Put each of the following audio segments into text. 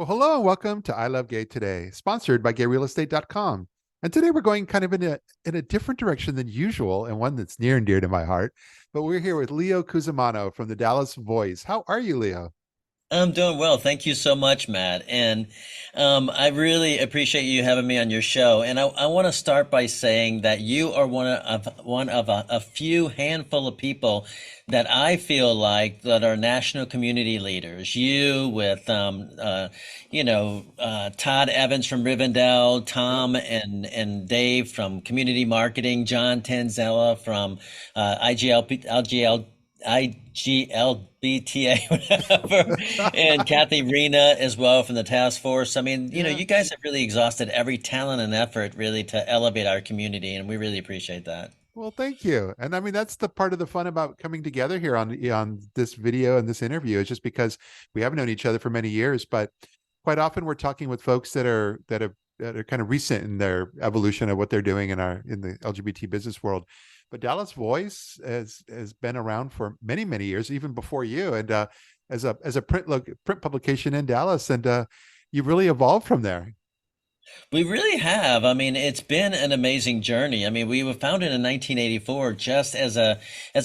Well, hello and welcome to I Love Gay Today, sponsored by GayRealEstate.com. And today we're going kind of in a different direction than usual, and one that's near and dear to my heart. But we're here with Leo Cusimano from the Dallas Voice. How are you, Leo? I'm doing well. Thank you so much, Matt. And I really appreciate you having me on your show. And I want to start by saying that you are one of a few handful of people that I feel like that are national community leaders. You with Todd Evans from Rivendell, Yep. Tom and Dave from community marketing, John Tanzella from IGLBTA, whatever, and Kathy Rena as well from the task force. I mean, Yeah. you guys have really exhausted every talent and effort really to elevate our community, and we really appreciate that. Well, thank you. And I mean, that's the part of the fun about coming together here on this video and this interview is just because we haven't known each other for many years, but quite often we're talking with folks that are kind of recent in their evolution of what they're doing in the LGBT business world. But Dallas Voice has been around for many, many years, even before you, and as a print publication in Dallas, and you've really evolved from there. We really have. I mean, it's been an amazing journey. I mean, we were founded in 1984 just as a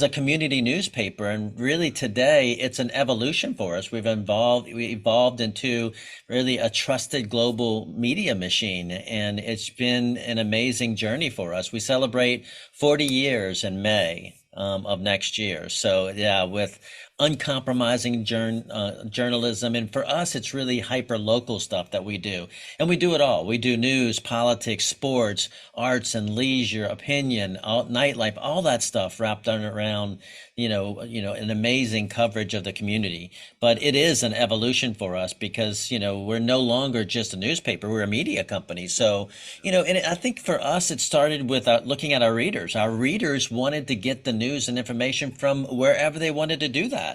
community newspaper, and really today it's an evolution for us. We evolved into really a trusted global media machine, and it's been an amazing journey for us. We celebrate 40 years in May. Of next year. So yeah, with uncompromising journalism. And for us, it's really hyper local stuff that we do. And we do it all. We do news, politics, sports, arts and leisure, opinion, nightlife, all that stuff wrapped around, an amazing coverage of the community. But it is an evolution for us because, we're no longer just a newspaper, we're a media company. So, and I think for us, it started with looking at our readers. Our readers wanted to get the news and information from wherever they wanted to do that.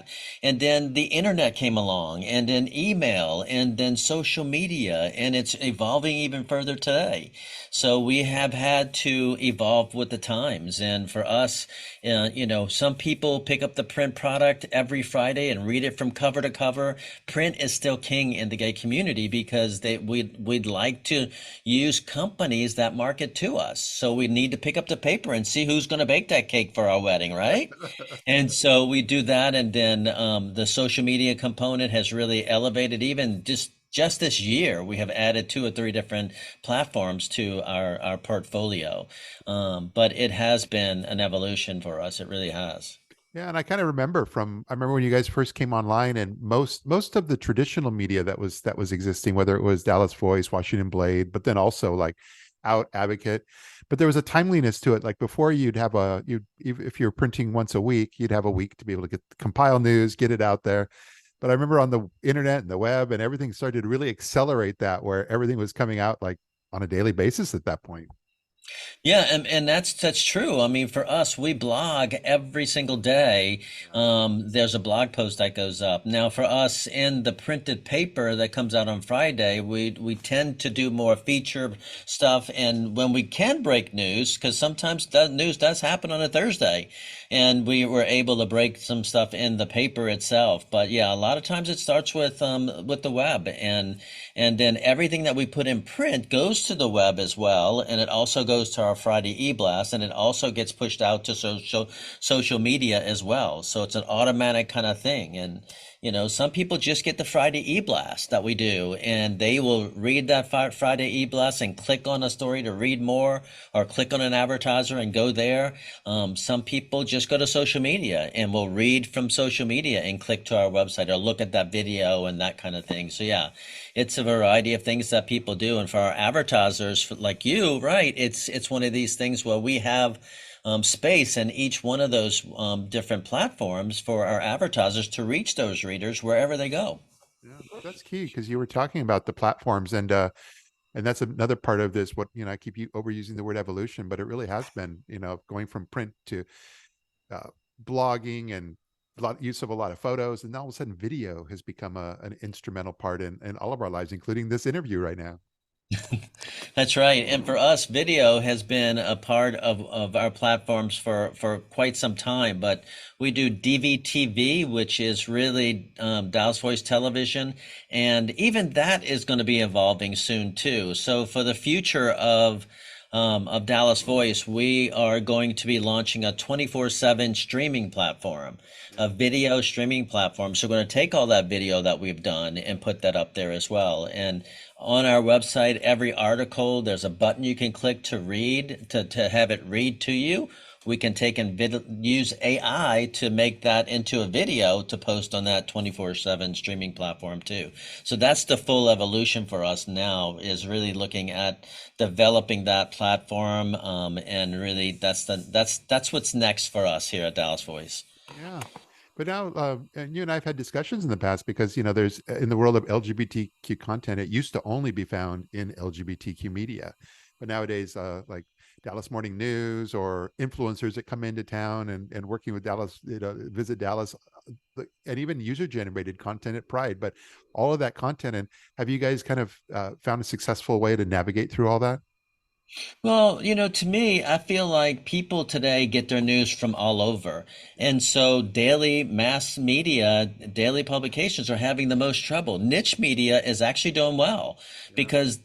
And then the internet came along, and then email, and then social media, and it's evolving even further today. So we have had to evolve with the times. And for us, some people pick up the print product every Friday and read it from cover to cover. Print is still king in the gay community because we'd like to use companies that market to us. So we need to pick up the paper and see who's going to bake that cake for our wedding, right? And so we do that, and then the social media component has really elevated. Even just this year, we have added two or three different platforms to our portfolio. But it has been an evolution for us. It really has. Yeah, and I remember when you guys first came online, and most of the traditional media that was existing, whether it was Dallas Voice, Washington Blade, but then also like Out Advocate, but there was a timeliness to it. Like before, if you're printing once a week, you'd have a week to be able to compile news, get it out there. But I remember on the internet and the web and everything started to really accelerate that, where everything was coming out like on a daily basis at that point. Yeah, and that's true. I mean, for us, we blog every single day. There's a blog post that goes up. Now, for us in the printed paper that comes out on Friday, we tend to do more feature stuff, and when we can break news, because sometimes that news does happen on a Thursday, and we were able to break some stuff in the paper itself. But yeah, a lot of times it starts with the web, and then everything that we put in print goes to the web as well, and it also goes to our Friday e-blast, and it also gets pushed out to social media as well. So it's an automatic kind of thing. And some people just get the Friday e-blast that we do, and they will read that Friday e-blast and click on a story to read more, or click on an advertiser and go there. Some people just go to social media and will read from social media and click to our website or look at that video and that kind of thing. So yeah, it's a variety of things that people do. And for our advertisers like you, right, it's one of these things where we have space in each one of those different platforms for our advertisers to reach those readers wherever they go. Yeah, that's key because you were talking about the platforms, and that's another part of this. What I keep overusing the word evolution, but it really has been going from print to uh, blogging and use of a lot of photos, and all of a sudden video has become an instrumental part in all of our lives, including this interview right now. That's right. And for us, video has been a part of our platforms for quite some time. But we do DVTV, which is really Dallas Voice Television. And even that is going to be evolving soon, too. So for the future of Dallas Voice, we are going to be launching a 24/7 streaming platform, a video streaming platform. So we're going to take all that video that we've done and put that up there as well. And on our website, every article, there's a button you can click to read, to have it read to you. We can take and use AI to make that into a video to post on that 24/7 streaming platform too. So that's the full evolution for us now, is really looking at developing that platform, and really that's what's next for us here at Dallas Voice. Yeah. But now, and you and I have had discussions in the past because, there's in the world of LGBTQ content, it used to only be found in LGBTQ media. But nowadays, like Dallas Morning News or influencers that come into town and working with Dallas, visit Dallas, and even user generated content at Pride. But all of that content, and have you guys kind of found a successful way to navigate through all that? Well, to me, I feel like people today get their news from all over. Yeah. And so daily mass media, daily publications are having the most trouble. Niche media is actually doing well Yeah. because,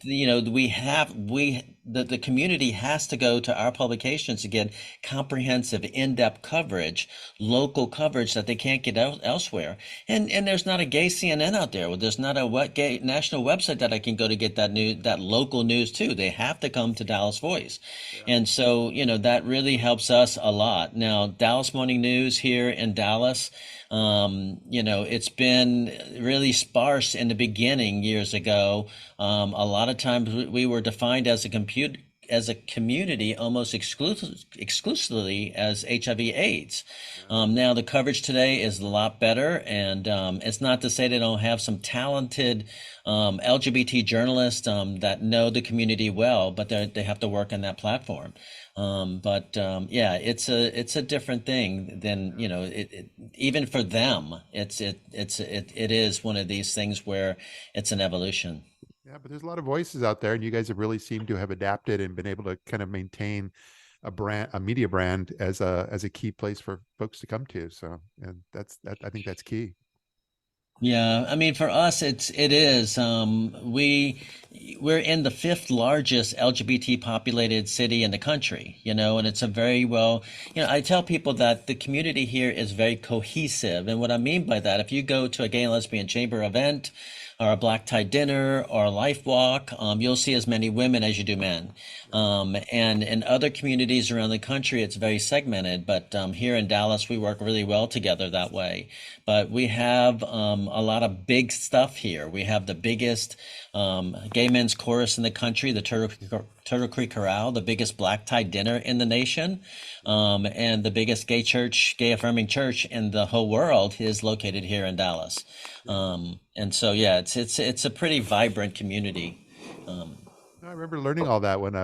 the community has to go to our publications to get comprehensive, in-depth coverage, local coverage that they can't get elsewhere. And there's not a gay CNN out there. There's not a what gay national website that I can go to get that local news too. They have to come to Dallas Voice. Yeah. And so, that really helps us a lot. Now, Dallas Morning News here in Dallas, it's been really sparse in the beginning years ago. A lot of times we were defined as a community almost exclusively as HIV/AIDS. Yeah. Now the coverage today is a lot better, and it's not to say they don't have some talented LGBT journalists that know the community well, but they have to work on that platform. But yeah, it's a different thing than even for them. It is one of these things where it's an evolution. Yeah, but there's a lot of voices out there, and you guys have really seemed to have adapted and been able to kind of maintain a media brand as a key place for folks to come to. So, and that I think that's key. Yeah, I mean, for us, it is. We're in the fifth largest LGBT populated city in the country, and it's a very well, I tell people that the community here is very cohesive. And what I mean by that, if you go to a gay and lesbian chamber event or a black tie dinner or a life walk, you'll see as many women as you do men. And in other communities around the country, it's very segmented. But here in Dallas, we work really well together that way. But we have a lot of big stuff here. We have the biggest gay men's chorus in the country, the Turtle Creek Chorale, the biggest black tie dinner in the nation, and the biggest gay affirming church in the whole world is located here in Dallas. Yeah. And so, yeah, it's a pretty vibrant community. Um, I remember learning all that when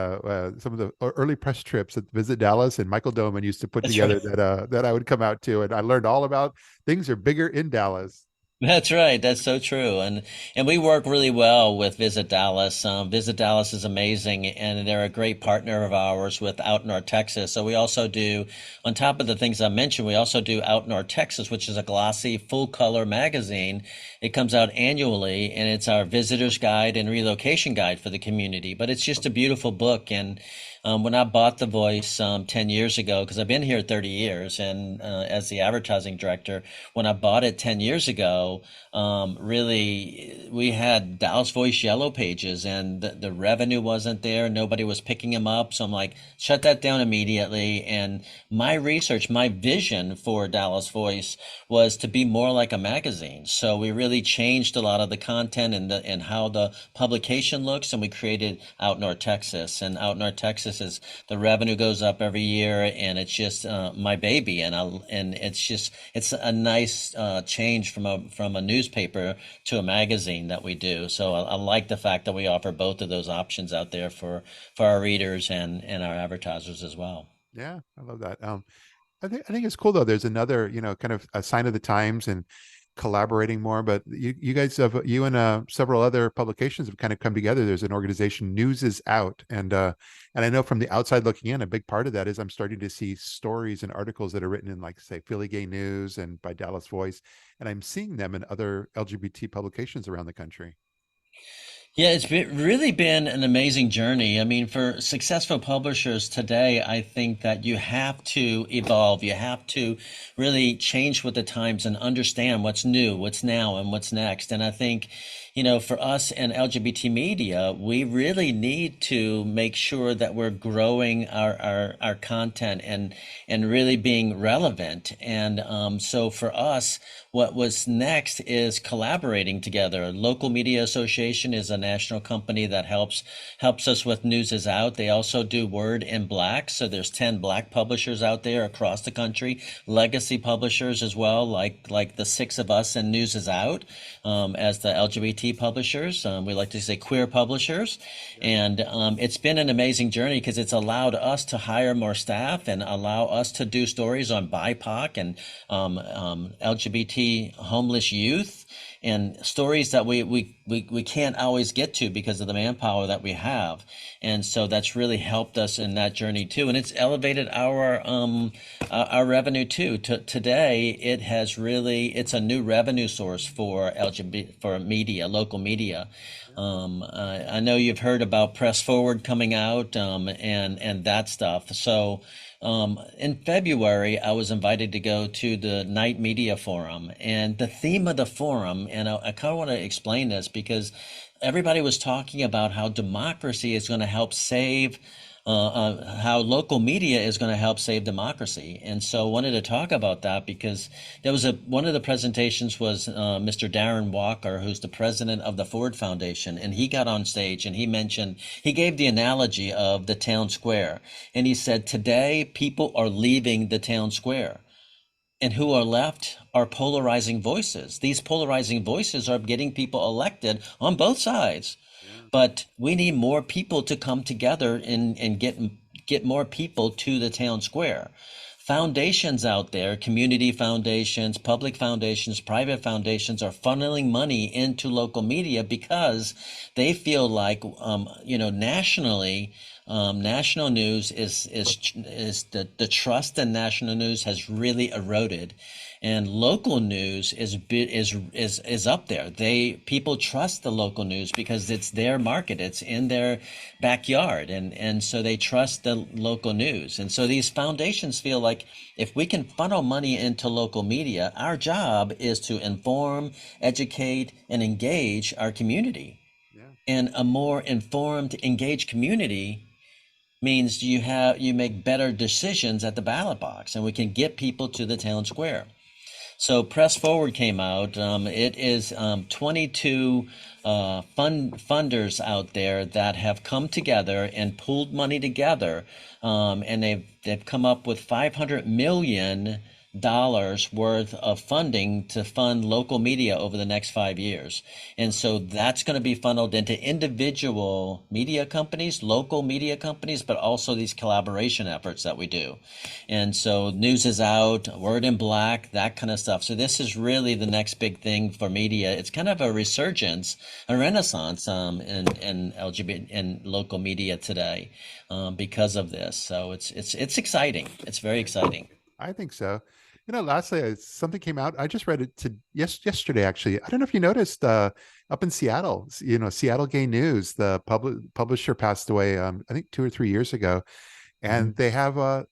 some of the early press trips at Visit Dallas and Michael Doman used to put that's right. together that I would come out to, and I learned all about things are bigger in Dallas. That's right. That's so true. And we work really well with Visit Dallas. Visit Dallas is amazing, and they're a great partner of ours with Out North Texas. So we also do, on top of the things I mentioned, we also do Out North Texas, which is a glossy, full color magazine. It comes out annually, and it's our visitor's guide and relocation guide for the community. But it's just a beautiful book. And when I bought The Voice 10 years ago, because I've been here 30 years, and as the advertising director, when I bought it 10 years ago, really, we had Dallas Voice yellow pages, and the revenue wasn't there. Nobody was picking them up. So I'm like, shut that down immediately. And my research, my vision for Dallas Voice was to be more like a magazine. So we really changed a lot of the content and how the publication looks, and we created Out North Texas. And Out North Texas is the revenue goes up every year, and it's just my baby. And it's a nice change from a newspaper to a magazine that we do. So I like the fact that we offer both of those options out there for our readers and our advertisers as well. Yeah, I love that. I think it's cool though. There's another, kind of a sign of the times, and collaborating more. But you guys have, you and several other publications have kind of come together. There's an organization, News is Out, and I know from the outside looking in, a big part of that is I'm starting to see stories and articles that are written in, like, say, Philly Gay News and by Dallas Voice, and I'm seeing them in other LGBT publications around the country. Yeah, really been an amazing journey. I mean, for successful publishers today, I think that you have to evolve. You have to really change with the times and understand what's new, what's now, and what's next. And I think, for us in LGBT media, we really need to make sure that we're growing our content and really being relevant. And so for us, what was next is collaborating together. Local Media Association is a national company that helps us with News is Out. They also do Word in Black. So there's 10 Black publishers out there across the country, legacy publishers as well, like the six of us in News is Out, as the LGBT publishers. We like to say queer publishers. And it's been an amazing journey because it's allowed us to hire more staff and allow us to do stories on BIPOC and LGBT homeless youth, and stories that we can't always get to because of the manpower that we have. And so that's really helped us in that journey too. And it's elevated our revenue too. Today, it's a new revenue source for LGBT, for media, local media. I know you've heard about Press Forward coming out, and that stuff. So in February, I was invited to go to the Night Media Forum, and the theme of the forum, and I kind of want to explain this because everybody was talking about how democracy is going to help save, how local media is going to help save democracy. And so I wanted to talk about that because there was one of the presentations was Mr. Darren Walker, who's the president of the Ford Foundation, and he got on stage and he gave the analogy of the town square. And he said, today people are leaving the town square, and who are left are polarizing voices. These polarizing voices are getting people elected on both sides. Yeah. But we need more people to come together and get more people to the town square. Foundations out there, community foundations, public foundations, private foundations, are funneling money into local media because they feel like, nationally, national news is the trust in national news has really eroded, and local news is up there. People trust the local news because it's their market, it's in their backyard, and so they trust the local news. And so these foundations feel like if we can funnel money into local media, our job is to inform, educate, and engage our community. Yeah. And a more informed, engaged community means you make better decisions at the ballot box, and we can get people to the town square. So Press Forward came out. It is 22 funders out there that have come together and pooled money together, and they've come up with $500 million worth of funding to fund local media over the next 5 years. And so that's going to be funneled into individual media companies, local media companies, but also these collaboration efforts that we do. And so News is Out, Word in Black, that kind of stuff. So this is really the next big thing for media. It's kind of a resurgence, a renaissance in LGBT and local media today because of this. So it's exciting. It's very exciting. I think so. Lastly, something came out. I just read it yesterday, actually. I don't know if you noticed, up in Seattle, Seattle Gay News, the publisher passed away, I think 2 or 3 years ago, and they have a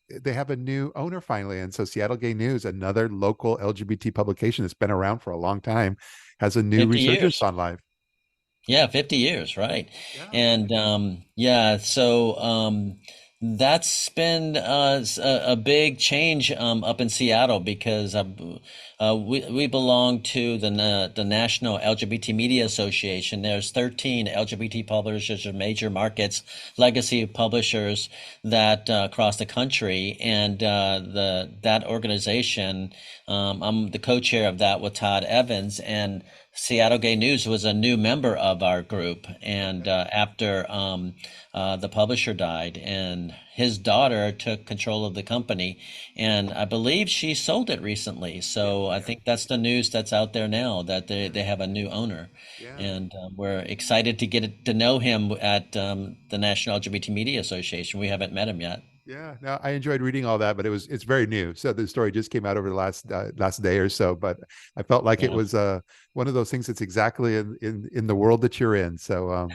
new owner finally. And so Seattle Gay News, another local LGBT publication that's been around for a long time, has a new 50 resurgence years. on live. Yeah, 50 years, right. Yeah. And yeah, so that's been a big change up in Seattle because we belong to the National LGBT Media Association. There's 13 LGBT publishers or major markets, legacy publishers that across the country, and that organization. I'm the co-chair of that with Todd Evans, and Seattle Gay News was a new member of our group, and Okay. after the publisher died, and his daughter took control of the company, and I believe she sold it recently. Yeah. So I think that's the news that's out there now that Yeah. they have a new owner, Yeah. and we're excited to to know him at the National LGBT Media Association. We haven't met him yet. Yeah, no, I enjoyed reading all that, but it's very new. So the story just came out over the last day or so. But I felt like it Yeah. was one of those things that's exactly in the world that you're in. So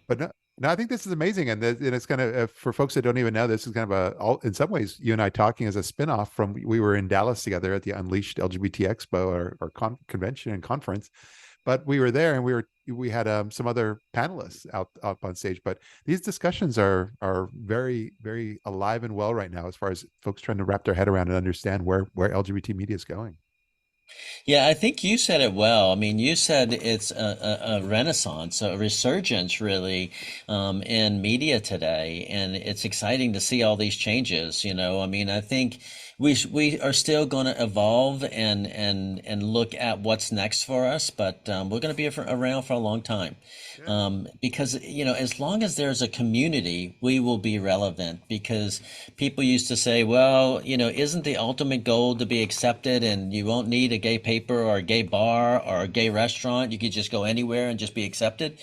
but no, no, I think this is amazing, and it's kind of for folks that don't even know, this is kind of in some ways, you and I talking as a spinoff from we were in Dallas together at the Unleashed LGBT Expo or convention and conference, but we were there and we had some other panelists out on stage. But these discussions are very alive and well right now as far as folks trying to wrap their head around and understand where LGBT media is going. Yeah, I think you said it well. I mean, you said it's a renaissance, a resurgence, really, in media today, and it's exciting to see all these changes. I mean, I think we are still going to evolve and look at what's next for us, but we're going to be around for a long time. Yeah, Because, as long as there's a community, we will be relevant. Because people used to say, well, isn't the ultimate goal to be accepted and you won't need a gay paper or a gay bar or a gay restaurant? You could just go anywhere and just be accepted.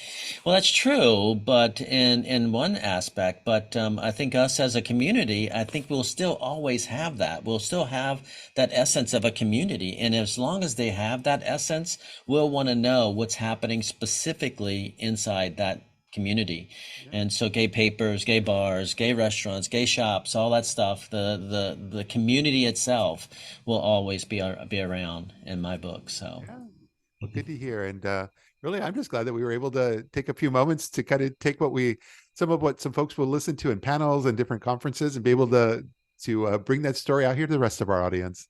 Well, that's true, but in one aspect, but I think us as a community, I think we'll still always have that. We'll still have that essence of a community. And as long as they have that essence, we'll want to know what's happening specifically inside that community. yeah, And so gay papers, gay bars, gay restaurants, gay shops, all that stuff, the community itself will always be around in my book. So yeah. Well, good to hear. And really, I'm just glad that we were able to take a few moments to kind of take some of what some folks will listen to in panels and different conferences and be able to bring that story out here to the rest of our audience.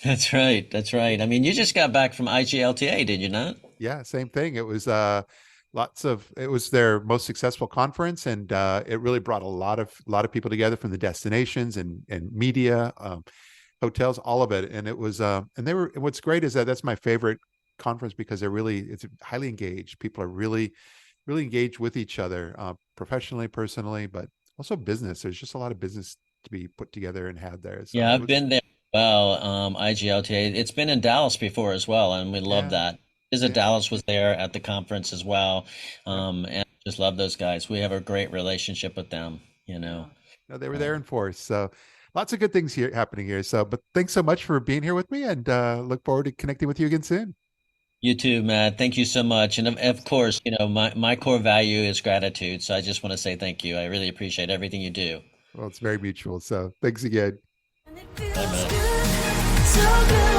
that's right. That's right. I mean, you just got back from IGLTA, did you not? Yeah, same thing. It was it was their most successful conference, and it really brought a lot of people together from the destinations and media, hotels, all of it. And it was and they were what's great is that that's my favorite conference because it's highly engaged. People are really engaged with each other, professionally, personally, but also business. There's just a lot of business to be put together and had there. So Yeah, it I've was been there. Well, IGLTA. It's been in Dallas before as well, and we love yeah, that. Visit yeah, Dallas was there at the conference as well, yeah, and just love those guys. We have a great relationship with them. yeah. No, they were there Uh, in force. So lots of good things here happening here. So, but thanks so much for being here with me, and look forward to connecting with you again soon. you too, Matt. Thank you so much. And of course, my core value is gratitude. So I just want to say thank you. I really appreciate everything you do. Well, it's very mutual. So thanks again. And it Bye, feels Matt. good, so good.